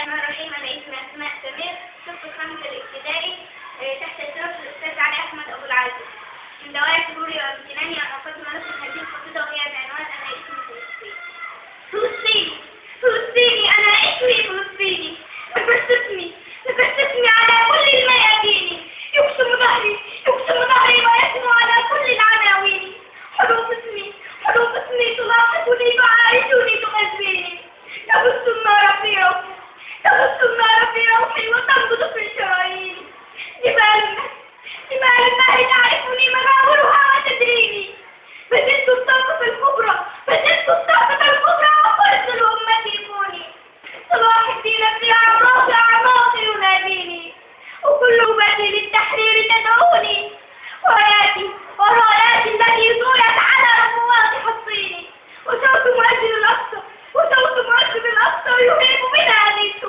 الرحمن الرحيم. أنا اسمي أسماء سمير، صف الخامس الابتدائي تحت إشراف الأستاذ علي أحمد أبو العزيز. من دوائر سروري وامتناني أن أقدم لكم هذه القصيدة وهي بعنوان أنا اسمي فلسطين. فلسطيني فلسطيني أنا اسمي فلسطيني، لبست اسمي على كل الميادين، يقسم ظهري ويسمو على كل العناوين. حروف اسمي تلاحقني تعايشني تغذيني. تبث النار في روحي وتنبض في شراييني. جبال النار تعرفني مغامرها وتدريني. فزدت الطاقة الكبرى وقلت لأمتي كوني. صلاح الدين في أعماق يناديني، وكل أمتي للتحرير تدعوني. وراياتي التي طويت على ربوات حصيني، وصوت مؤذن الأقصى يهيب بنادي.